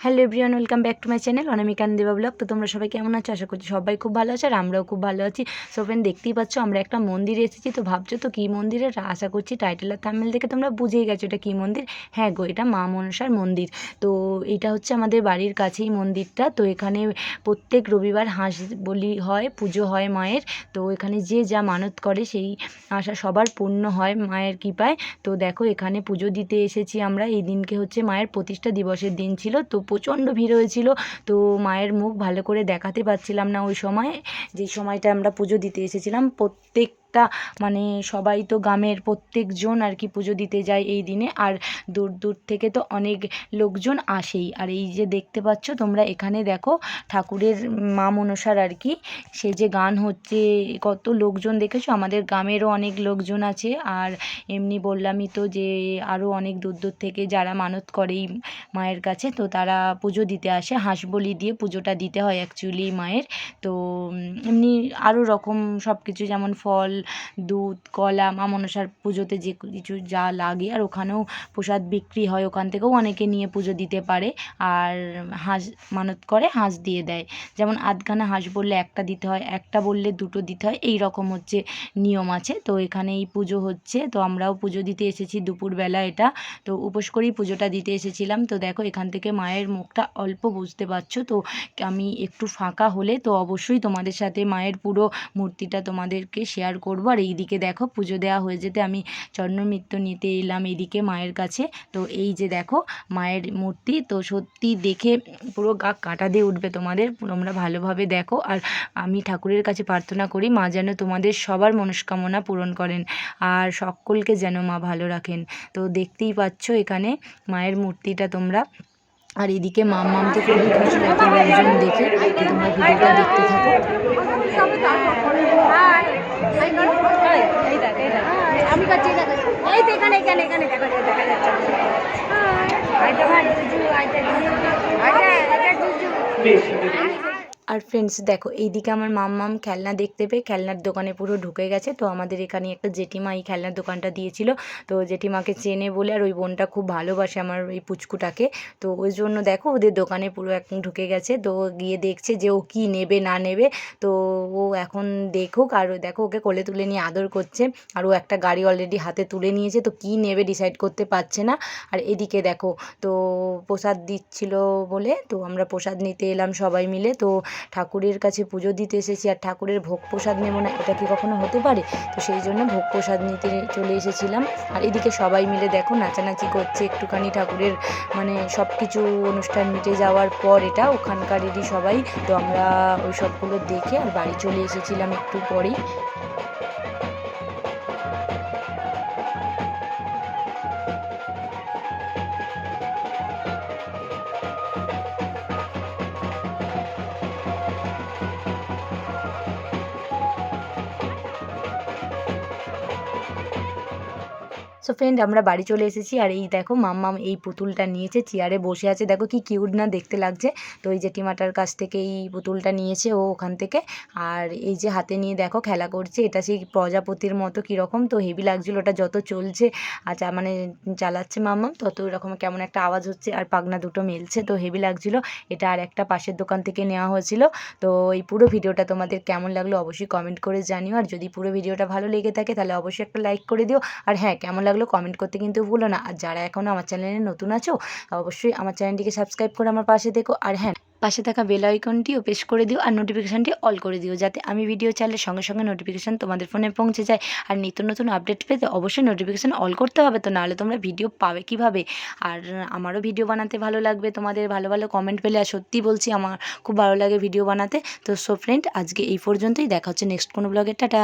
Hello everyone, welcome back to my channel Anamika Deba vlog. তো তোমরা সবাই কেমন আছো? আশা করছি সবাই খুব ভালো আছে আর আমরাও খুব ভালো আছি। সো ফ্রেন্ড, দেখতেই পাচ্ছ আমরা একটা মন্দিরে এসেছি। তো ভাবছো তো কী মন্দিরে? আশা করছি টাইটেল আর থাম্বনেল দেখে তোমরা বুঝেই গেছো এটা কী মন্দির। হ্যাঁ গো, এটা মা মনসার মন্দির। তো এটা হচ্ছে আমাদের বাড়ির কাছেই মন্দিরটা। তো এখানে প্রত্যেক রবিবার হাঁস বলি হয়, পুজো হয় মায়ের। তো এখানে যে যা মানত করে সেই আশা সবার পূর্ণ হয় মায়ের কৃপায়। তো দেখো এখানে পুজো দিতে এসেছি আমরা। এই দিনকে হচ্ছে মায়ের প্রতিষ্ঠা দিবসের দিন ছিল। তো প্রচণ্ড ভিড় হয়েছিল। তো মায়ের মুখ ভালো করে দেখাতে পারছিলাম না ওই সময়, যেই সময়টা আমরা পুজো দিতে এসেছিলাম। মানে সবাই তো গ্রামের প্রত্যেকজন আর কি পুজো দিতে যায় এই দিনে। আর দূর দূর থেকে তো অনেক লোকজন আসেই। আর এই যে দেখতে পাচ্ছ তোমরা, এখানে দেখো ঠাকুরের মা মনসার আর কি সে যে গান হচ্ছে, কত লোকজন দেখেছো। আমাদের গ্রামেরও অনেক লোকজন আছে। আর এমনি বললামই তো যে আরও অনেক দূর দূর থেকে যারা মানত করে এই মায়ের কাছে, তো তারা পুজো দিতে আসে। হাঁস বলি দিয়ে পুজোটা দিতে হয় অ্যাকচুয়ালি মায়ের। তো এমনি আরও রকম সব কিছু, যেমন ফল, দুধ, কলা, মা মনসার পুজোতে যে কিছু যা লাগে। আর ওখানেও প্রসাদ বিক্রি হয়, ওখান থেকেও অনেকে নিয়ে পুজো দিতে পারে। আর হাঁস মানত করে হাঁস দিয়ে দেয়। যেমন আধখানা হাঁস বললে একটা দিতে হয়, একটা বললে দুটো দিতে হয়, এই রকম হচ্ছে নিয়ম আছে। তো এখানে এই পুজো হচ্ছে। তো আমরাও পুজো দিতে এসেছি দুপুরবেলা। এটা তো উপোস করেই পুজোটা দিতে এসেছিলাম। তো দেখো এখান থেকে মায়ের মুখটা অল্প বুঝতে পারছো। তো আমি একটু ফাঁকা হলে তো অবশ্যই তোমাদের সাথে মায়ের পুরো মূর্তিটা তোমাদেরকে শেয়ার করবো। আর এইদিকে দেখো পুজো দেওয়া হয়ে যেতে আমি চরণমৃত্য নিতে এলাম এদিকে মায়ের কাছে। তো এই যে দেখো মায়ের মূর্তি, তো সত্যি দেখে পুরো গা কাঁটা দিয়ে উঠবে তোমাদের। তোমরা ভালোভাবে দেখো। আর আমি ঠাকুরের কাছে প্রার্থনা করি মা যেন তোমাদের সবার মনস্কামনা পূরণ করেন আর সকলকে যেন মা ভালো রাখেন। তো দেখতেই পাচ্ছ এখানে মায়ের মূর্তিটা তোমরা। আর এদিকে মামমামকে খুবই খুশি লাগছে লোকজন দেখে। তো তোমরা ভিডিওটা দেখতে থাকো। আমি করছি এই তো এখানে এখানে এখানে দেখা যাচ্ছে। আর ফ্রেন্ডস দেখো এইদিকে আমার মাম্মাম খেলনা দেখতে পেয়ে খেলনার দোকানে পুরো ঢুকে গেছে। তো আমাদের এখানে একটা জেঠিমা এই খেলনার দোকানটা দিয়েছিল। তো জেঠিমাকে চেনে বলে, আর ওই বোনটা খুব ভালোবাসে আমার এই পুচকুটাকে। তো ওই জন্য দেখো ওদের দোকানে পুরো একদম ঢুকে গেছে। তো গিয়ে দেখছে যে ও কি নেবে না নেবে। তো ও এখন দেখুক। আর দেখো ওকে কোলে তুলে নিয়ে আদর করছে। আর ও একটা গাড়ি অলরেডি হাতে তুলে নিয়েছে। তো কি নেবে ডিসাইড করতে পারছে না। আর এদিকে দেখো তো প্রসাদ দিচ্ছিল বলে তো আমরা প্রসাদ নিতে এলাম সবাই মিলে। তো ঠাকুরের কাছে পুজো দিতে এসেছি আর ঠাকুরের ভোগ প্রসাদ নেব না, এটা কি কখনো হতে পারে? তো সেই জন্য ভোগ প্রসাদ নিতে চলে এসেছিলাম। আর এদিকে সবাই মিলে দেখো নাচানাচি করছে একটুখানি ঠাকুরের মানে সব কিছু অনুষ্ঠান মিটে যাওয়ার পর। এটা ওখানকারেরই সবাই। তো আমরা ওই সবগুলো দেখে আর বাড়ি চলে এসেছিলাম একটু পরেই। সো ফ্রেন্ড, আমরা বাড়ি চলে এসেছি। আর এই দেখো মাম্মাম এই পুতুলটা নিয়েছে, চেয়ারে বসে আছে। দেখো কি কিউট না দেখতে লাগছে। তো এই জেঠিমাটার কাছ থেকে এই পুতুলটা নিয়েছে ও ওখান থেকে। আর এই যে হাতে নিয়ে দেখো খেলা করছে, এটা সেই প্রজাপতির মতো কীরকম। তো হেভি লাগছিলো ওটা যত চলছে। আচ্ছা মানে চালাচ্ছে মাম্মাম তত এরকম কেমন একটা আওয়াজ হচ্ছে আর পাখনা দুটো মেলছে। তো হেভি লাগছিলো। এটা আর একটা পাশের দোকান থেকে নেওয়া হয়েছিল। তো এই পুরো ভিডিওটা তোমাদের কেমন লাগলো অবশ্যই কমেন্ট করে জানিও। আর যদি পুরো ভিডিওটা ভালো লেগে থাকে তাহলে অবশ্যই একটা লাইক করে দিও। আর হ্যাঁ, কেমন লাগলো কমেন্ট করতে কিন্তু ভুলো না। আর যারা এখনও আমার চ্যানেলে নতুন আছো অবশ্যই আমার চ্যানেলটিকে সাবস্ক্রাইব করে আমার পাশে দেখো। আর হ্যাঁ, পাশে থাকা বেল আইকনটিও প্রেস করে দিও আর নোটিফিকেশানটি অল করে দিও, যাতে আমি ভিডিও চাইলে সঙ্গে সঙ্গে নোটিফিকেশান তোমাদের ফোনে পৌঁছে যায়। আর নিত্য নতুন আপডেট পেতে অবশ্যই নোটিফিকেশান অল করতে হবে। তো নাহলে তোমরা ভিডিও পাবে কিভাবে? আর আমারও ভিডিও বানাতে ভালো লাগবে তোমাদের ভালো ভালো কমেন্ট পেলে। আর সত্যি বলছি আমার খুব ভালো লাগে ভিডিও বানাতে। তো সো ফ্রেন্ড, আজকে এই পর্যন্তই। দেখা হচ্ছে নেক্সট কোনো ব্লগে। টাটা।